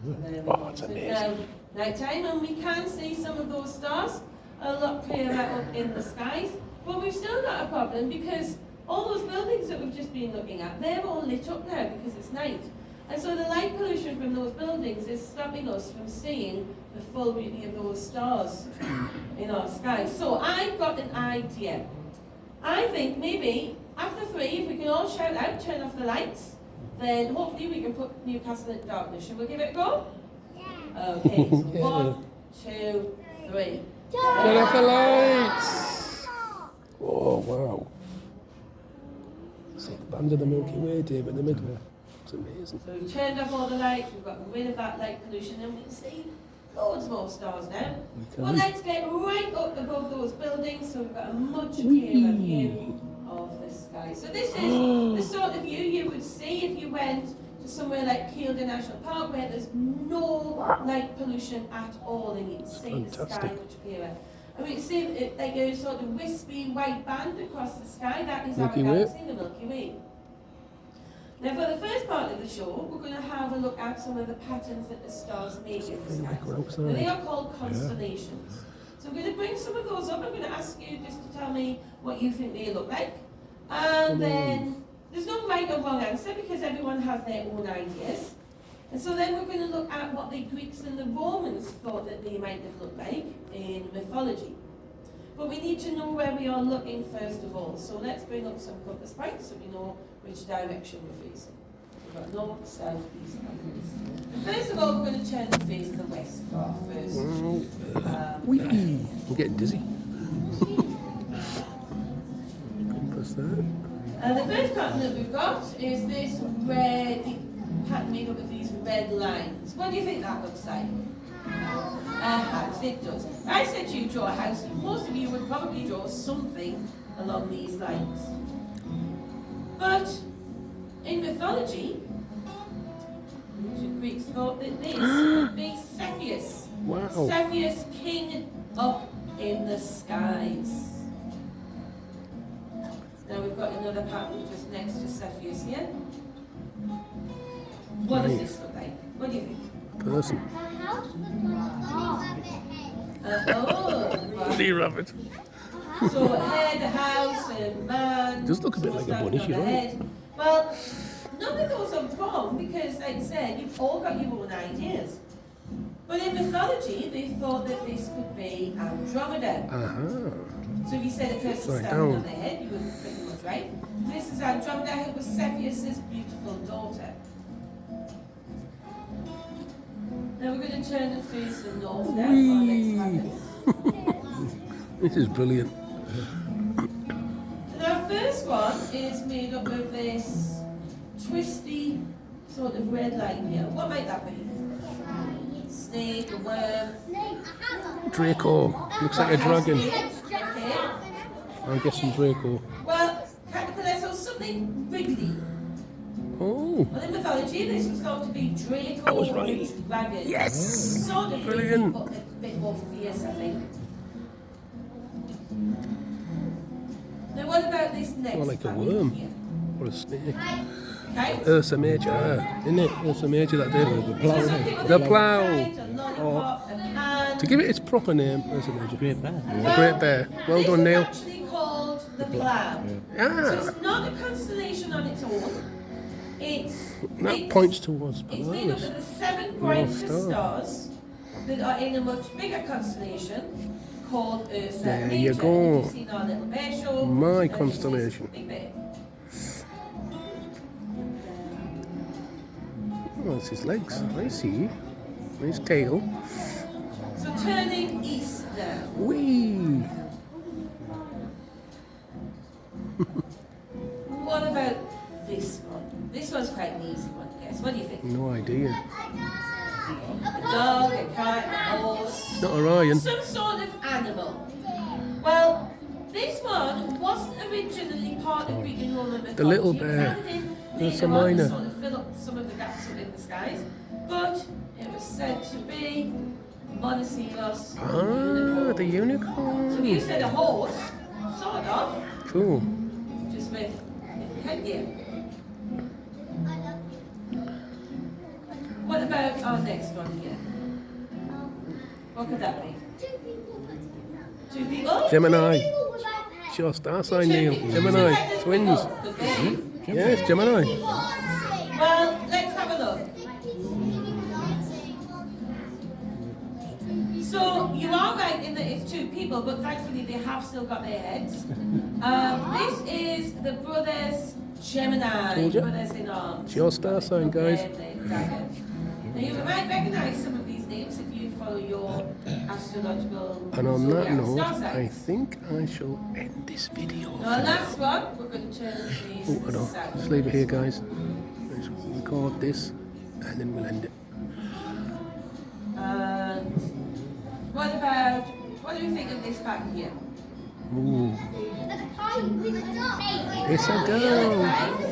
Oh, it's amazing. Night time, and we can see some of those stars a lot clearer up in the skies. But we've still got a problem because all those buildings that we've just been looking at, they're all lit up now because it's night. And so the light pollution from those buildings is stopping us from seeing the full beauty of those stars in our sky. So I've got an idea. I think maybe after 3, if we can all shout out, turn off the lights, then hopefully we can put Newcastle in darkness. Shall we give it a go? Yeah. Okay, so 1, 2, 3. Turn off the lights! Oh, wow. See the band of the Milky Way, Dave, in the middle. It's amazing. So we've turned off all the lights, we've got rid of that light pollution, and we can see loads more stars now. Well, let's get right up above those buildings so we've got a much clearer view of the sky. So this is the sort of view you would see if you went to somewhere like Kielder National Park where there's no light pollution at all, and you can see the sky much clearer. And we can see it like a sort of wispy white band across the sky. That is our galaxy, the Milky Way. Now for the first part of the show, we're going to have a look at some of the patterns that the stars make in the sky. Now, they are called constellations. So I'm going to bring some of those up. I'm going to ask you just to tell me what you think they look like. And then there's no right or wrong answer because everyone has their own ideas. And so then we're going to look at what the Greeks and the Romans thought that they might have looked like in mythology. But we need to know where we are looking first of all. So let's bring up some compass points so we know which direction we're facing. We've got north, south, east, and west. First of all, we're going to turn and face the west for our first. I'm getting dizzy. Compass that. The first pattern that we've got is this red pattern made up of these red lines. What do you think that looks like? A house, it does. I said you draw a house. Most of you would probably draw something along these lines. But in mythology, the Greeks thought that this would be Cepheus. Wow. Cepheus, king up in the skies. Now we've got another pattern just next to Cepheus here. What does this look like? What do you think? Person. Bunny rabbit. So head, house, and man. Does look a bit like a bunny, you know. Well, none of those are wrong because, like I said, you've all got your own ideas. But in mythology, they thought that this could be Andromeda. So if you said a person standing on their head, you were pretty much right. This is Andromeda, who was Cepheus' beautiful daughter. Now we're going to turn and face the north now for our next pattern. This is brilliant. And our first one is made up of this twisty sort of red line here. What might that be? Snake, a worm? Draco. Looks like a dragon. Okay. I'm guessing Draco. Well, caterpillar, so something wriggly. Oh. Well, in mythology, this was thought to be Draco. I was right. Dragon. Yes. Sort of Brilliant. But a bit more fierce, I think. Now, what about this next one? Like a worm. Or a snake. Okay. Ursa Major, isn't it? Ursa Major that did. The plough. To give it its proper name, Ursa Major. Great bear. The Great Bear. Well done, Neil. It's actually called the plough. So it's not a constellation on its own. That points towards It's made up of the 7 brightest stars that are in a much bigger constellation called Ursa Major. There you go. You've seen our little bear show. My constellation. Big bear. Oh, it's his legs. I see. His tail. So turning east now. Whee! What about this one? This one's quite an easy one to guess. What do you think? No idea. A dog, a cat, a horse. Not Orion. Some sort of animal. Well, this one wasn't originally part of Greek and Roman mythology. The little bear. Ursa Minor. Sort of fill up some of the gaps in the skies. But it was said to be Monoceros. The unicorn. So you said a horse, sort of. Cool. Just with headgear. What about our next one here? What could that be? Two people? Gemini. It's your star sign, Neil. Gemini. Twins. Could be. Yes, Gemini. Well, let's have a look. So you are right in that it's two people, but thankfully they have still got their heads. This is the brothers Gemini, Told ya. brothers in arms. It's your star sign, guys. Now you might recognise some of these names if you follow your astrological. And on that zodiac note, star I signs. think I shall end this video. Now last one, we're going to turn these. Oh, I know. Just leave it here, guys. Let's record this, and then we'll end it. And what do we think of this back here? Ooh. It's a girl.